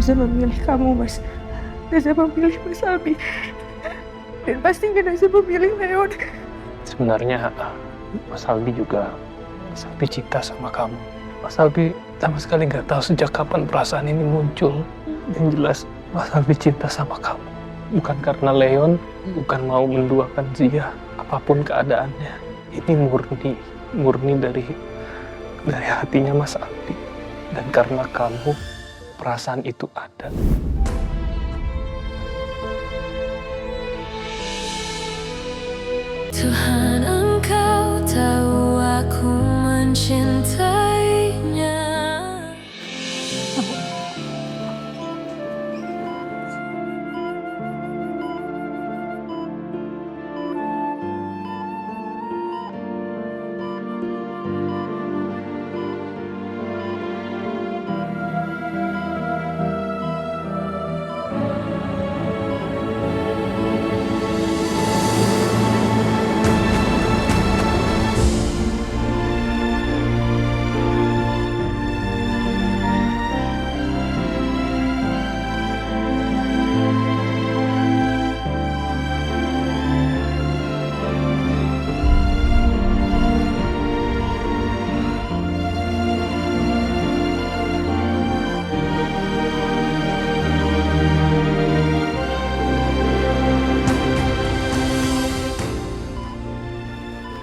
Naza memilih kamu, Mas. Naza memilih Mas Albi. Dan pastinya Naza memilih Leon. Sebenarnya Mas Albi juga, Mas Albi cinta sama kamu. Mas Albi sama sekali nggak tahu sejak kapan perasaan ini muncul. Yang jelas Mas Albi cinta sama kamu. Bukan karena Leon, bukan mau menduakan Zia, apapun keadaannya. Ini murni dari hatinya Mas Albi. Dan karena kamu, perasaan itu ada. Tuhan, Engkau tahu aku mencintainya.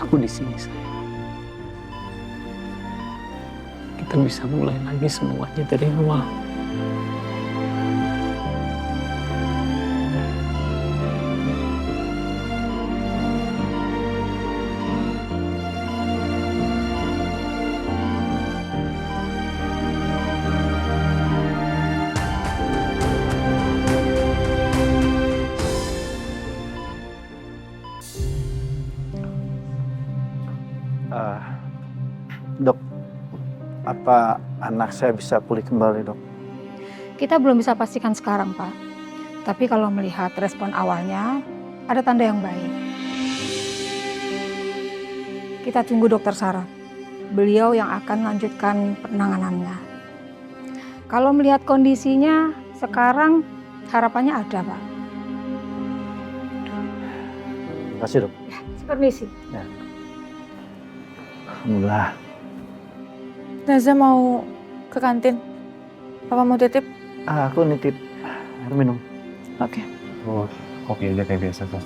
Aku di sini, sayang. Kita bisa mulai lagi semuanya dari awal. Dok, apa anak saya bisa pulih kembali, dok? Kita belum bisa pastikan sekarang, Pak. Tapi kalau melihat respon awalnya, ada tanda yang baik. Kita tunggu dokter Sarah. Beliau yang akan lanjutkan penanganannya. Kalau melihat kondisinya sekarang, harapannya ada, Pak. Terima kasih, dok. Ya, permisi. Ya. Alhamdulillah. Naza mau ke kantin. Papa mau titip? Aku nitip air minum. Oke. Oh, kopi aja kayak biasa, Sos.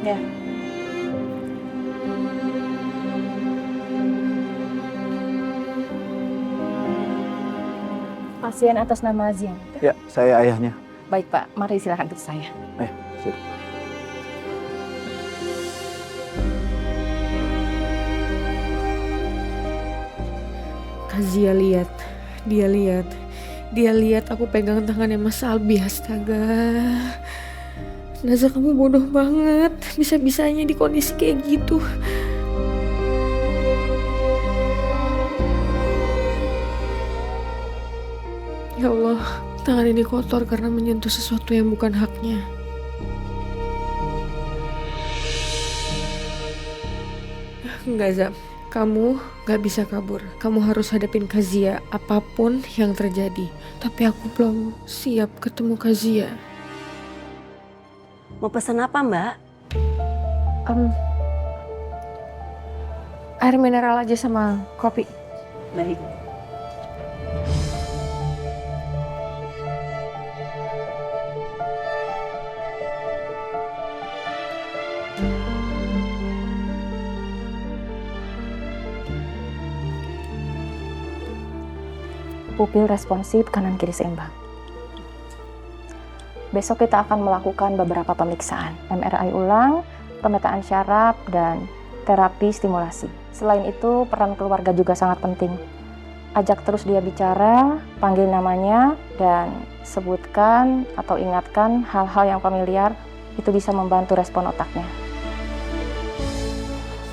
Ya. Pasien atas nama Azian. Ya, saya ayahnya. Baik Pak, mari silakan ke saya. Sip. Kazia lihat, dia lihat aku pegang tangannya Mas Albi, astaga. Naza, kamu bodoh banget, bisa-bisanya di kondisi kayak gitu. Ya Allah, tangan ini kotor karena menyentuh sesuatu yang bukan haknya. Enggak, Zam. Kamu gak bisa kabur. Kamu harus hadapin Kazia apapun yang terjadi. Tapi aku belum siap ketemu Kazia. Mau pesan apa, Mbak? Air mineral aja sama kopi. Baik. Pupil responsif kanan kiri seimbang. Besok kita akan melakukan beberapa pemeriksaan, MRI ulang, pemetaan syaraf, dan terapi stimulasi. Selain itu, peran keluarga juga sangat penting. Ajak terus dia bicara, panggil namanya, dan sebutkan atau ingatkan hal-hal yang familiar, itu bisa membantu respon otaknya.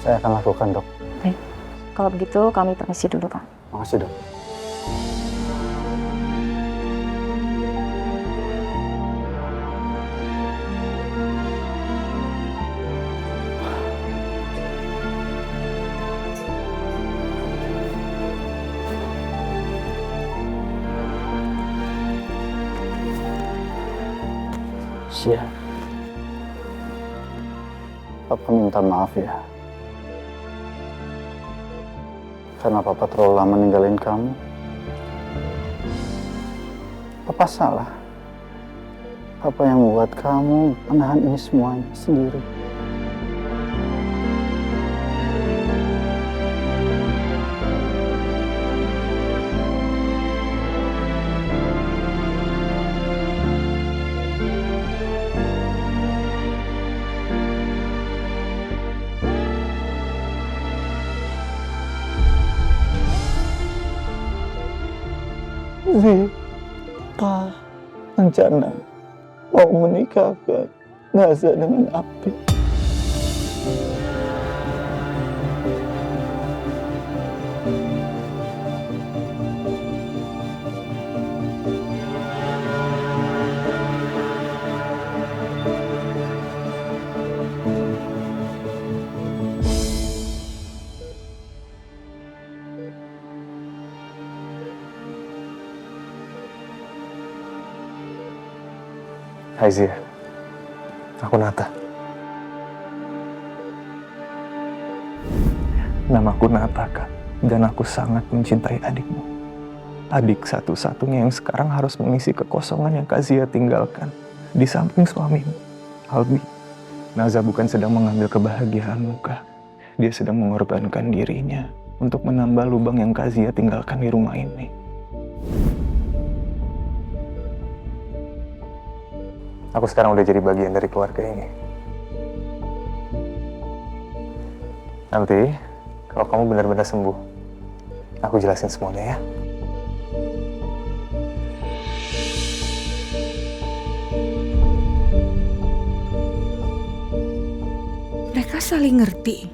Saya akan lakukan, dok. Baik, kalau begitu kami permisi dulu, Pak. Makasih, dok. Tasya. Papa minta maaf ya. Karena Papa terlalu lama ninggalin kamu. Papa salah. Papa yang membuat kamu menahan ini semuanya sendiri. Pa rencana mau menikahkan Naza dengan Abi. Hai Zia, aku Nata. Namaku Nata, Kak. Dan aku sangat mencintai adikmu. Adik satu-satunya yang sekarang harus mengisi kekosongan yang Kak Zia tinggalkan di samping suamimu, Albi. Naza bukan sedang mengambil kebahagiaanmu, Kak. Dia sedang mengorbankan dirinya untuk menambah lubang yang Kak Zia tinggalkan di rumah ini. Aku sekarang udah jadi bagian dari keluarga ini. Nanti, kalau kamu benar-benar sembuh, aku jelasin semuanya ya. Mereka saling ngerti.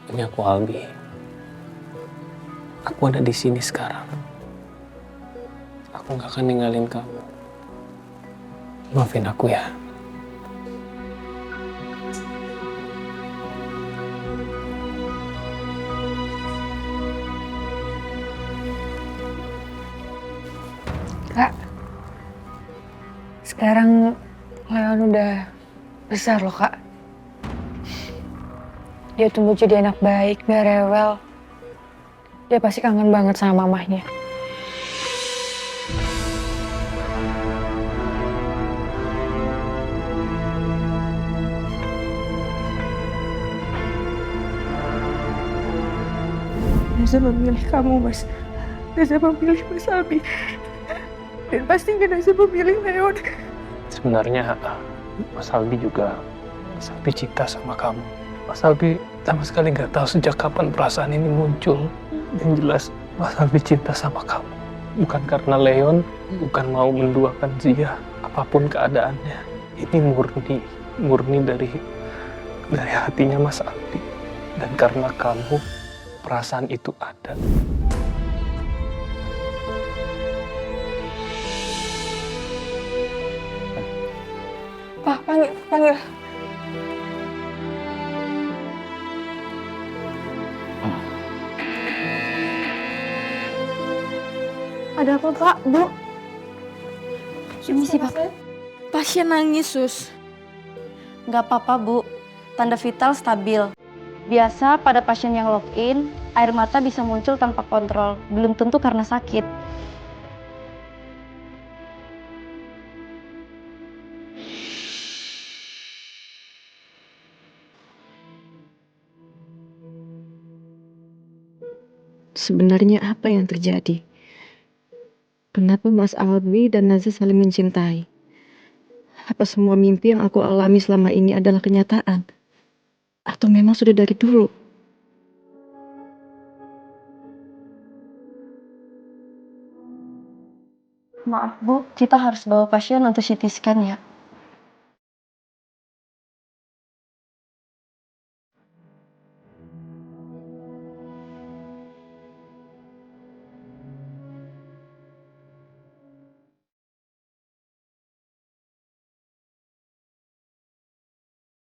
Ini aku Albi. Aku ada di sini sekarang. Aku gak akan ninggalin kamu. Maafin aku ya. Kak, sekarang Leon udah besar loh, Kak. Dia tumbuh jadi anak baik, gak rewel. Dia pasti kangen banget sama mamahnya. Naza memilih kamu, Mas. Naza memilih Mas Albi. Dan pastinya Naza memilih Leon. Sebenarnya Mas Albi juga, Mas Albi cinta sama kamu. Mas Albi sama sekali nggak tahu sejak kapan perasaan ini muncul. Yang jelas Mas Albi cinta sama kamu. Bukan karena Leon, bukan mau menduakan Zia. Apapun keadaannya, ini murni dari hatinya Mas Albi. Dan karena kamu, perasaan itu ada. Pak, panggil. Ada apa, Pak? Bu? Permisi, Pak. Pasien nangis, Sus. Nggak apa-apa, Bu. Tanda vital stabil. Biasa pada pasien yang lock-in, air mata bisa muncul tanpa kontrol. Belum tentu karena sakit. Sebenarnya apa yang terjadi? Kenapa Mas Albi dan Naza saling mencintai? Apa semua mimpi yang aku alami selama ini adalah kenyataan? Atau memang sudah dari dulu? Maaf, Bu. Kita harus bawa pasien untuk CT scan ya.